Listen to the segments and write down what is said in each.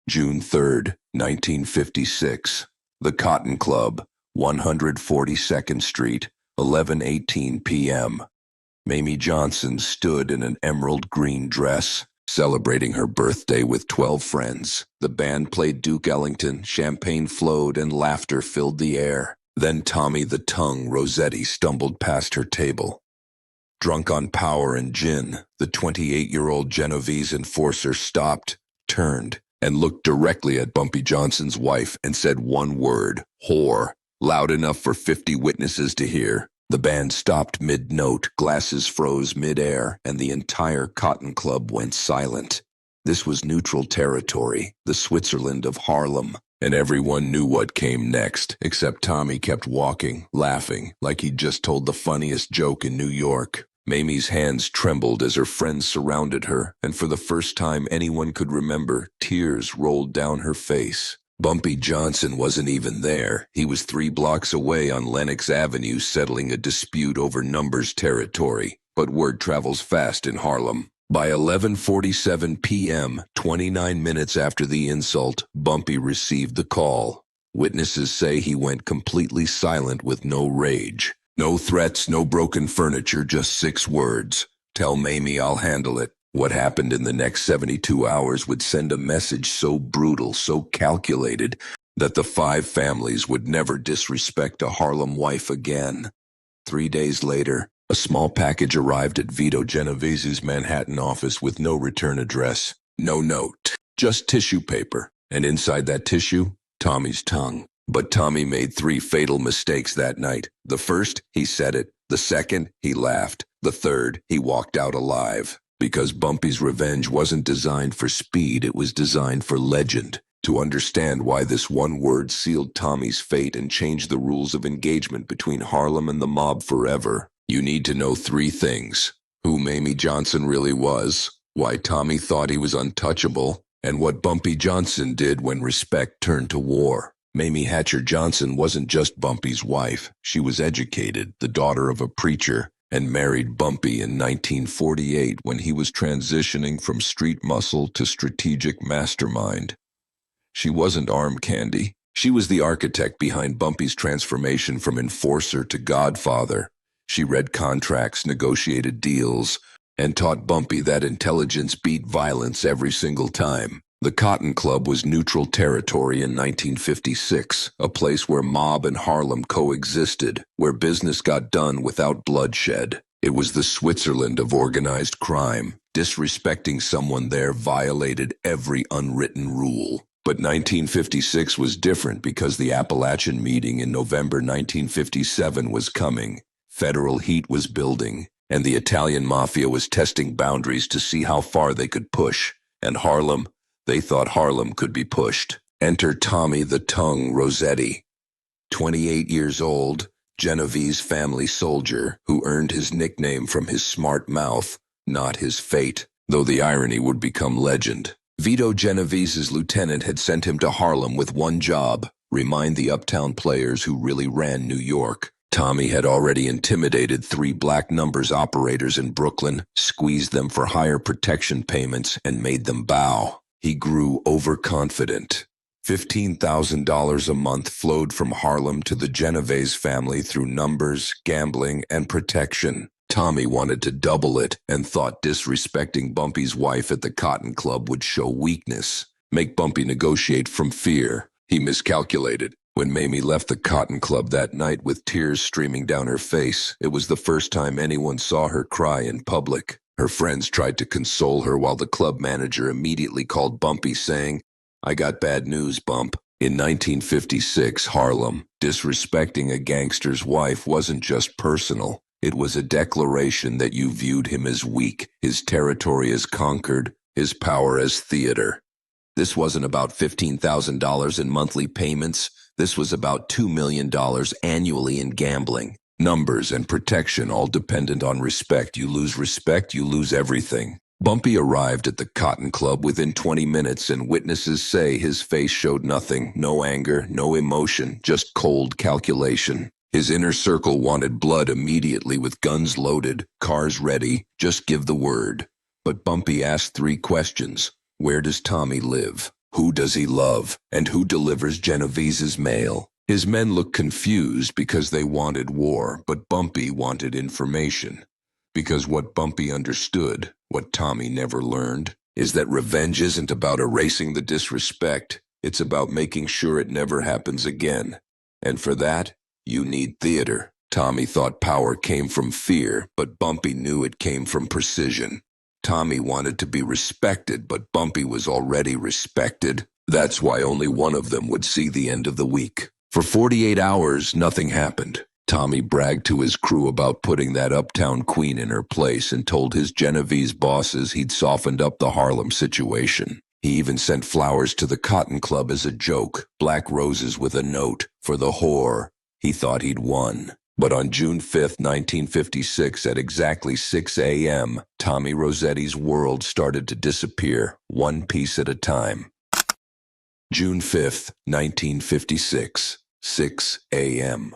June 3rd, 1956. The Cotton Club, 142nd Street, 11:18 p.m. Mayme Johnson stood in an emerald green dress, celebrating her birthday with 12 friends. The band played Duke Ellington, champagne flowed, and laughter filled the air. Then Tommy the Tongue Rossetti stumbled past her table. Drunk on power and gin, the 28-year-old Genovese enforcer stopped, turned, and looked directly at Bumpy Johnson's wife and said one word, "Whore," loud enough for 50 witnesses to hear. The band stopped mid-note, glasses froze mid-air, and the entire Cotton Club went silent. This was neutral territory, the Switzerland of Harlem, and everyone knew what came next, except Tommy kept walking, laughing, like he'd just told the funniest joke in New York. Mamie's hands trembled as her friends surrounded her, and for the first time anyone could remember, tears rolled down her face. Bumpy Johnson wasn't even there. He was 3 blocks away on Lenox Avenue settling a dispute over numbers territory. But word travels fast in Harlem. By 11:47 p.m., 29 minutes after the insult, Bumpy received the call. Witnesses say he went completely silent with no rage. No threats, no broken furniture, just 6 words. "Tell Mayme I'll handle it." What happened in the next 72 hours would send a message so brutal, so calculated, that the 5 families would never disrespect a Harlem wife again. 3 days later, a small package arrived at Vito Genovese's Manhattan office with no return address, no note, just tissue paper, and inside that tissue, Tommy's tongue. But Tommy made 3 fatal mistakes that night. The first, he said it. The second, he laughed. The third, he walked out alive. Because Bumpy's revenge wasn't designed for speed, it was designed for legend. To understand why this one word sealed Tommy's fate and changed the rules of engagement between Harlem and the mob forever, you need to know 3 things. Who Mayme Johnson really was, why Tommy thought he was untouchable, and what Bumpy Johnson did when respect turned to war. Mayme Hatcher Johnson wasn't just Bumpy's wife. She was educated, the daughter of a preacher, and married Bumpy in 1948 when he was transitioning from street muscle to strategic mastermind. She wasn't arm candy. She was the architect behind Bumpy's transformation from enforcer to godfather. She read contracts, negotiated deals, and taught Bumpy that intelligence beat violence every single time. The Cotton Club was neutral territory in 1956, a place where mob and Harlem coexisted, where business got done without bloodshed. It was the Switzerland of organized crime. Disrespecting someone there violated every unwritten rule. But 1956 was different because the Appalachian meeting in November 1957 was coming. Federal heat was building, and the Italian Mafia was testing boundaries to see how far they could push. And Harlem? They thought Harlem could be pushed. Enter Tommy the Tongue Rossetti. 28 years old, Genovese family soldier who earned his nickname from his smart mouth, not his fate, though the irony would become legend. Vito Genovese's lieutenant had sent him to Harlem with one job: remind the uptown players who really ran New York. Tommy had already intimidated 3 black numbers operators in Brooklyn, squeezed them for higher protection payments, and made them bow. He grew overconfident. $15,000 a month flowed from Harlem to the Genovese family through numbers, gambling, and protection. Tommy wanted to double it and thought disrespecting Bumpy's wife at the Cotton Club would show weakness, make Bumpy negotiate from fear. He miscalculated. When Mayme left the Cotton Club that night with tears streaming down her face, it was the first time anyone saw her cry in public. Her friends tried to console her while the club manager immediately called Bumpy saying, "I got bad news, Bump." In 1956, Harlem, disrespecting a gangster's wife wasn't just personal. It was a declaration that you viewed him as weak, his territory as conquered, his power as theater. This wasn't about $15,000 in monthly payments. This was about $2 million annually in gambling. Numbers and protection all dependent on respect. You lose everything. Bumpy arrived at the Cotton Club within 20 minutes, and witnesses say his face showed nothing, no anger, no emotion, just cold calculation. His inner circle wanted blood immediately with guns loaded, cars ready, just give the word. But Bumpy asked 3 questions. Where does Tommy live? Who does he love? And who delivers Genovese's mail? His men looked confused because they wanted war, but Bumpy wanted information. Because what Bumpy understood, what Tommy never learned, is that revenge isn't about erasing the disrespect. It's about making sure it never happens again. And for that, you need theater. Tommy thought power came from fear, but Bumpy knew it came from precision. Tommy wanted to be respected, but Bumpy was already respected. That's why only one of them would see the end of the week. For 48 hours, nothing happened. Tommy bragged to his crew about putting that uptown queen in her place and told his Genovese bosses he'd softened up the Harlem situation. He even sent flowers to the Cotton Club as a joke, black roses with a note, for the whore. He thought he'd won. But on June 5th, 1956, at exactly 6 a.m., Tommy Rossetti's world started to disappear, one piece at a time. June 5th, 1956, 6 a.m.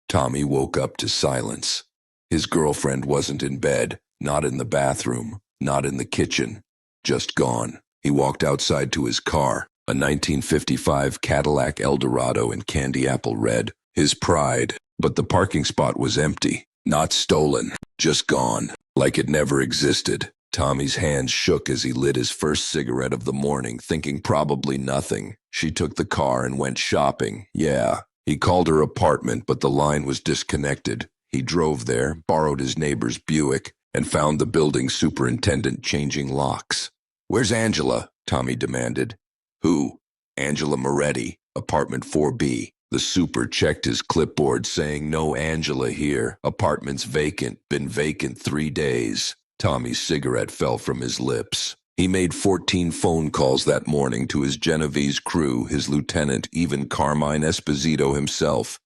Tommy woke up to silence. His girlfriend wasn't in bed, not in the bathroom, not in the kitchen, just gone. He walked outside to his car, a 1955 Cadillac Eldorado in candy apple red, his pride, but the parking spot was empty, not stolen, just gone, like it never existed. Tommy's hands shook as he lit his first cigarette of the morning, thinking probably nothing. She took the car and went shopping, yeah. He called her apartment, but the line was disconnected. He drove there, borrowed his neighbor's Buick, and found the building superintendent changing locks. "Where's Angela?" Tommy demanded. "Who?" "Angela Moretti, apartment 4B. The super checked his clipboard saying no Angela here. Apartment's vacant, been vacant 3 days. Tommy's cigarette fell from his lips. He made 14 phone calls that morning to his Genovese crew, his lieutenant, even Carmine Esposito himself.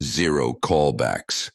0 callbacks.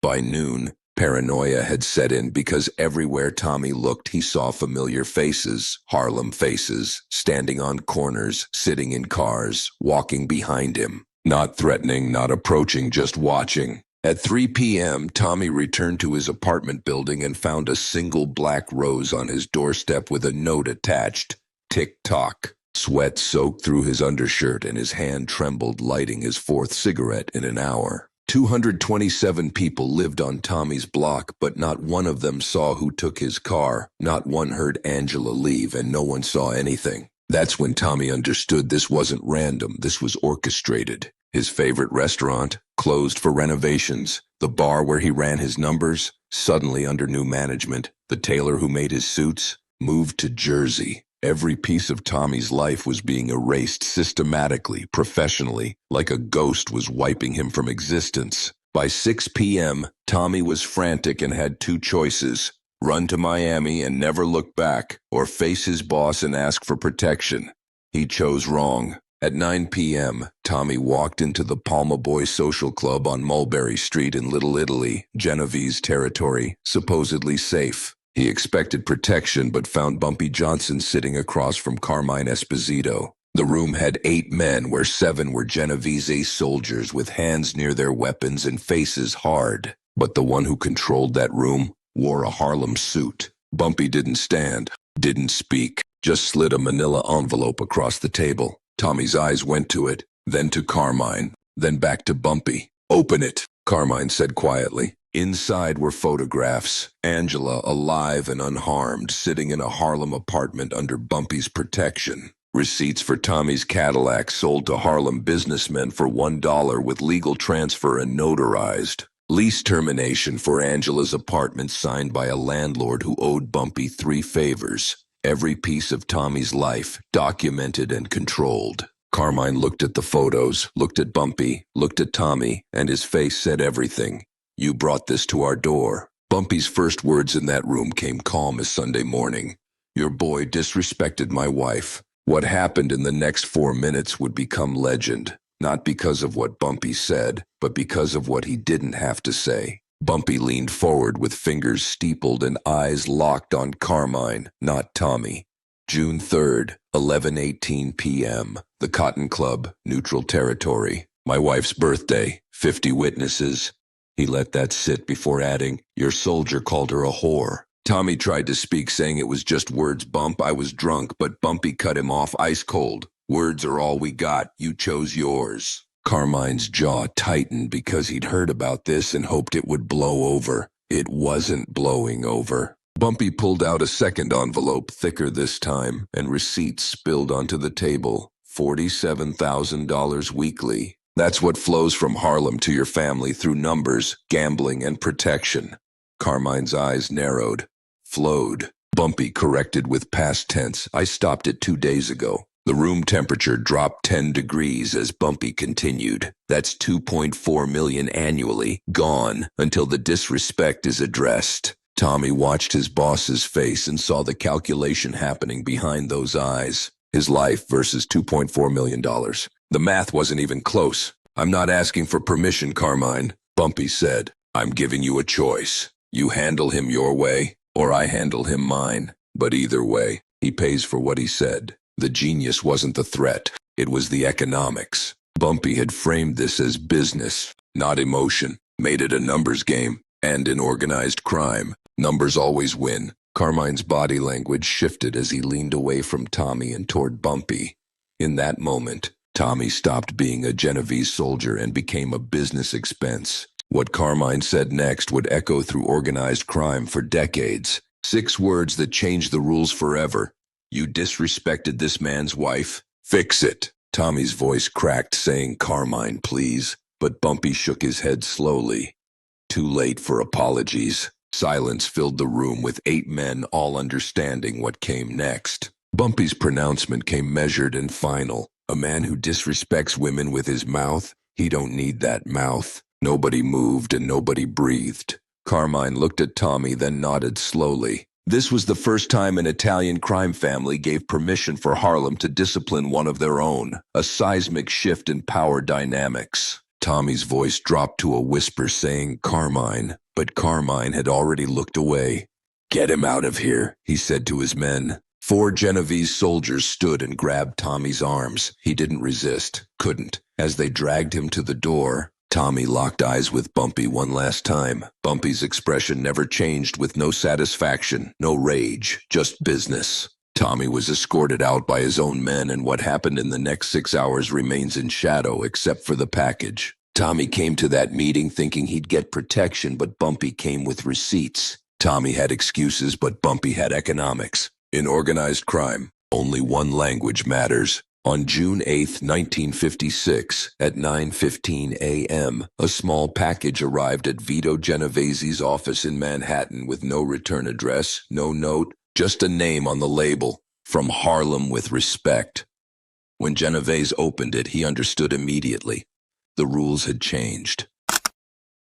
By noon, paranoia had set in because everywhere Tommy looked he saw familiar faces, Harlem faces, standing on corners, sitting in cars, walking behind him. Not threatening, not approaching, just watching. At 3 p.m., Tommy returned to his apartment building and found a single black rose on his doorstep with a note attached. Tick-tock. Sweat soaked through his undershirt and his hand trembled, lighting his 4th cigarette in an hour. 227 people lived on Tommy's block, but not one of them saw who took his car. Not one heard Angela leave, and no one saw anything. That's when Tommy understood this wasn't random, this was orchestrated. His favorite restaurant, closed for renovations. The bar where he ran his numbers, suddenly under new management. The tailor who made his suits, moved to Jersey. Every piece of Tommy's life was being erased systematically, professionally, like a ghost was wiping him from existence. By 6 p.m., Tommy was frantic and had 2 choices. Run to Miami and never look back, or face his boss and ask for protection. He chose wrong. At 9 p.m., Tommy walked into the Palma Boy Social Club on Mulberry Street in Little Italy, Genovese territory, supposedly safe. He expected protection but found Bumpy Johnson sitting across from Carmine Esposito. The room had 8 men where 7 were Genovese soldiers with hands near their weapons and faces hard. But the one who controlled that room wore a Harlem suit. Bumpy didn't stand, didn't speak, just slid a manila envelope across the table. Tommy's eyes went to it, then to Carmine, then back to Bumpy. "Open it," Carmine said quietly. Inside were photographs. Angela, alive and unharmed, sitting in a Harlem apartment under Bumpy's protection. Receipts for Tommy's Cadillac sold to Harlem businessmen for $1 with legal transfer and notarized. Lease termination for Angela's apartment signed by a landlord who owed Bumpy 3 favors. Every piece of Tommy's life, documented and controlled. Carmine looked at the photos, looked at Bumpy, looked at Tommy, and his face said everything. "You brought this to our door." Bumpy's first words in that room came calm as Sunday morning. "Your boy disrespected my wife." What happened in the next 4 minutes would become legend, not because of what Bumpy said, but because of what he didn't have to say. Bumpy leaned forward with fingers steepled and eyes locked on Carmine, not Tommy. June 3rd, 11:18 p.m. The Cotton Club, neutral territory. My wife's birthday, 50 witnesses. He let that sit before adding, "Your soldier called her a whore." Tommy tried to speak, saying it was just words, Bump. I was drunk, but Bumpy cut him off ice cold. Words are all we got. You chose yours. Carmine's jaw tightened because he'd heard about this and hoped it would blow over. It wasn't blowing over. Bumpy pulled out a second envelope, thicker this time, and receipts spilled onto the table. $47,000 weekly. That's what flows from Harlem to your family through numbers, gambling, and protection. Carmine's eyes narrowed. Flowed. Bumpy corrected with past tense. I stopped it 2 days ago. The room temperature dropped 10 degrees as Bumpy continued. That's $2.4 million annually, gone, until the disrespect is addressed. Tommy watched his boss's face and saw the calculation happening behind those eyes. His life versus $2.4 million. The math wasn't even close. I'm not asking for permission, Carmine, Bumpy said. I'm giving you a choice. You handle him your way, or I handle him mine. But either way, he pays for what he said. The genius wasn't the threat. It was the economics. Bumpy had framed this as business, not emotion. Made it a numbers game, and in organized crime, numbers always win. Carmine's body language shifted as he leaned away from Tommy and toward Bumpy. In that moment, Tommy stopped being a Genovese soldier and became a business expense. What Carmine said next would echo through organized crime for decades. 6 words that changed the rules forever. You disrespected this man's wife? Fix it. Tommy's voice cracked, saying, Carmine, please. But Bumpy shook his head slowly. Too late for apologies. Silence filled the room with 8 men, all understanding what came next. Bumpy's pronouncement came measured and final. A man who disrespects women with his mouth? He don't need that mouth. Nobody moved and nobody breathed. Carmine looked at Tommy, then nodded slowly. This was the first time an Italian crime family gave permission for Harlem to discipline one of their own, a seismic shift in power dynamics. Tommy's voice dropped to a whisper, saying, Carmine, but Carmine had already looked away. Get him out of here, he said to his men. 4 Genovese soldiers stood and grabbed Tommy's arms. He didn't resist, couldn't. As they dragged him to the door, Tommy locked eyes with Bumpy one last time. Bumpy's expression never changed, with no satisfaction, no rage, just business. Tommy was escorted out by his own men, and what happened in the next 6 hours remains in shadow except for the package. Tommy came to that meeting thinking he'd get protection, but Bumpy came with receipts. Tommy had excuses, but Bumpy had economics. In organized crime, only one language matters. On June 8, 1956, at 9:15 a.m., a small package arrived at Vito Genovese's office in Manhattan with no return address, no note, just a name on the label, From Harlem with Respect. When Genovese opened it, he understood immediately. The rules had changed.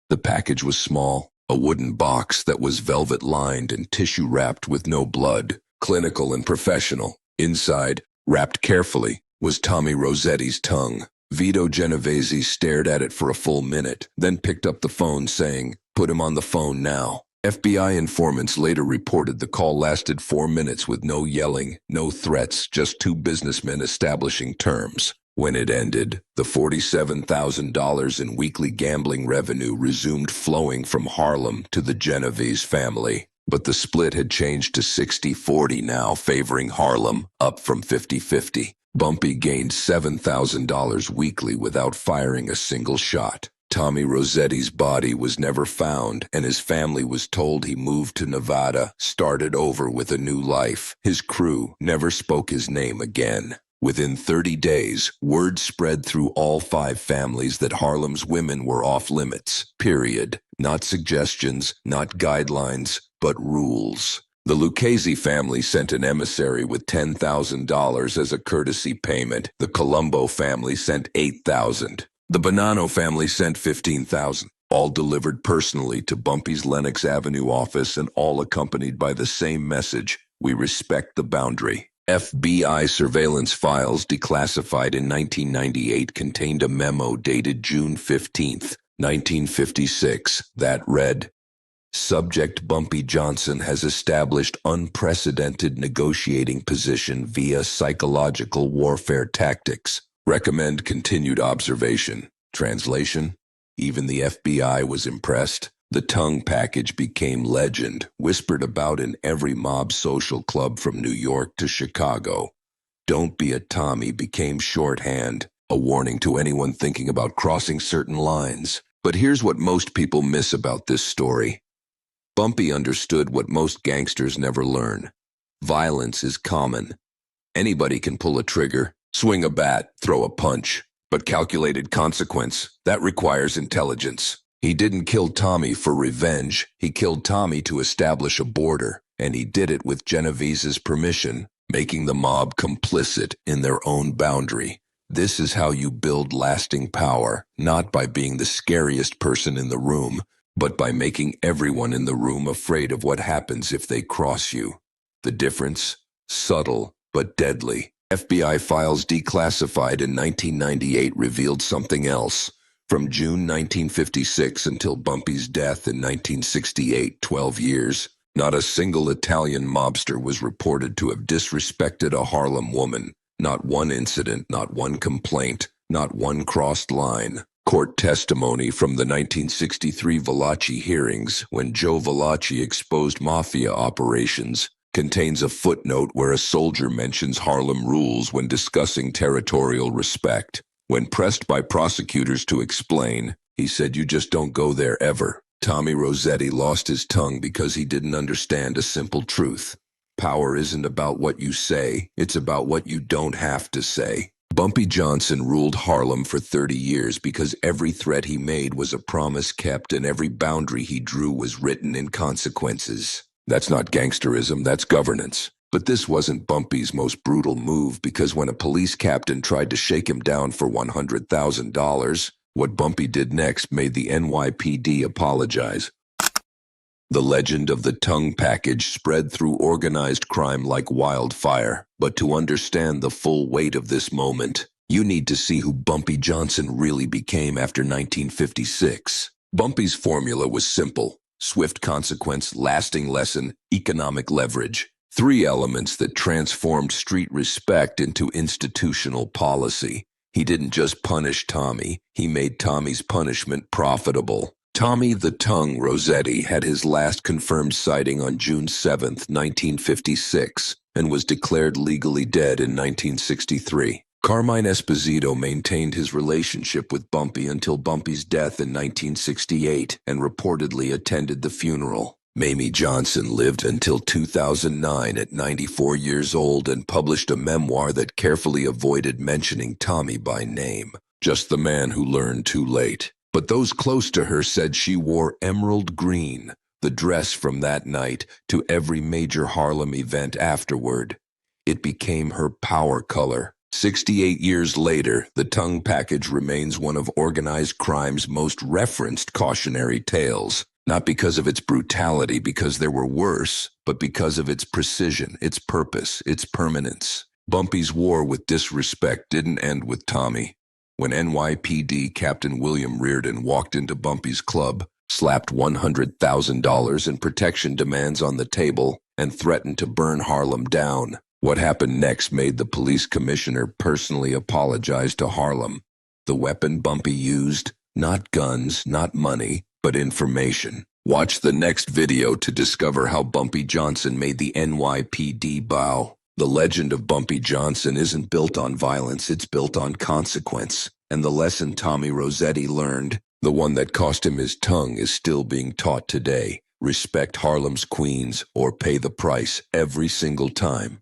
The package was small, a wooden box that was velvet-lined and tissue-wrapped with no blood, clinical and professional. Inside, wrapped carefully, was Tommy Rossetti's tongue. Vito Genovese stared at it for a full minute, then picked up the phone, saying, Put him on the phone now. FBI informants later reported the call lasted 4 minutes with no yelling, no threats, just 2 businessmen establishing terms. When it ended, the $47,000 in weekly gambling revenue resumed flowing from Harlem to the Genovese family. But the split had changed to 60-40 now, favoring Harlem, up from 50-50. Bumpy gained $7,000 weekly without firing a single shot. Tommy Rossetti's body was never found, and his family was told he moved to Nevada, started over with a new life. His crew never spoke his name again. Within 30 days, word spread through all 5 families that Harlem's women were off limits, period. Not suggestions, not guidelines, but rules. The Lucchese family sent an emissary with $10,000 as a courtesy payment. The Colombo family sent $8,000. The Bonanno family sent $15,000. All delivered personally to Bumpy's Lenox Avenue office and all accompanied by the same message: we respect the boundary. FBI surveillance files declassified in 1998 contained a memo dated June 15, 1956, that read, Subject Bumpy Johnson has established unprecedented negotiating position via psychological warfare tactics. Recommend continued observation. Translation: even the FBI was impressed. The tongue package became legend, whispered about in every mob social club from New York to Chicago. "Don't be a Tommy" became shorthand, a warning to anyone thinking about crossing certain lines. But here's what most people miss about this story. Bumpy understood what most gangsters never learn. Violence is common. Anybody can pull a trigger, swing a bat, throw a punch. But calculated consequence, that requires intelligence. He didn't kill Tommy for revenge. He killed Tommy to establish a border, and he did it with Geneviese's permission, making the mob complicit in their own boundary. This is how you build lasting power, not by being the scariest person in the room, but by making everyone in the room afraid of what happens if they cross you. The difference? Subtle, but deadly. FBI files declassified in 1998 revealed something else. From June 1956 until Bumpy's death in 1968, 12 years, not a single Italian mobster was reported to have disrespected a Harlem woman. Not one incident, not one complaint, not one crossed line. Court testimony from the 1963 Valachi hearings, when Joe Valachi exposed mafia operations, contains a footnote where a soldier mentions Harlem rules when discussing territorial respect. When pressed by prosecutors to explain, he said, "You just don't go there ever." Tommy Rossetti lost his tongue because he didn't understand a simple truth. Power isn't about what you say, it's about what you don't have to say. Bumpy Johnson ruled Harlem for 30 years because every threat he made was a promise kept and every boundary he drew was written in consequences. That's not gangsterism, that's governance. But this wasn't Bumpy's most brutal move, because when a police captain tried to shake him down for $100,000, what Bumpy did next made the NYPD apologize. The legend of the tongue package spread through organized crime like wildfire. But to understand the full weight of this moment, you need to see who Bumpy Johnson really became after 1956. Bumpy's formula was simple: swift consequence, lasting lesson, economic leverage. Three elements that transformed street respect into institutional policy. He didn't just punish Tommy, he made Tommy's punishment profitable. Tommy the Tongue Rossetti had his last confirmed sighting on June 7, 1956, and was declared legally dead in 1963. Carmine Esposito maintained his relationship with Bumpy until Bumpy's death in 1968 and reportedly attended the funeral. Mayme Johnson lived until 2009 at 94 years old and published a memoir that carefully avoided mentioning Tommy by name. Just the man who learned too late. But those close to her said she wore emerald green, the dress from that night, to every major Harlem event afterward. It became her power color. 68 years later, the tongue package remains one of organized crime's most referenced cautionary tales. Not because of its brutality, because there were worse, but because of its precision, its purpose, its permanence. Bumpy's war with disrespect didn't end with Tommy. When NYPD Captain William Reardon walked into Bumpy's club, slapped $100,000 in protection demands on the table, and threatened to burn Harlem down, what happened next made the police commissioner personally apologize to Harlem. The weapon Bumpy used? Not guns, not money, but information. Watch the next video to discover how Bumpy Johnson made the NYPD bow. The legend of Bumpy Johnson isn't built on violence, it's built on consequence. And the lesson Tommy Rossetti learned, the one that cost him his tongue, is still being taught today. Respect Harlem's queens or pay the price every single time.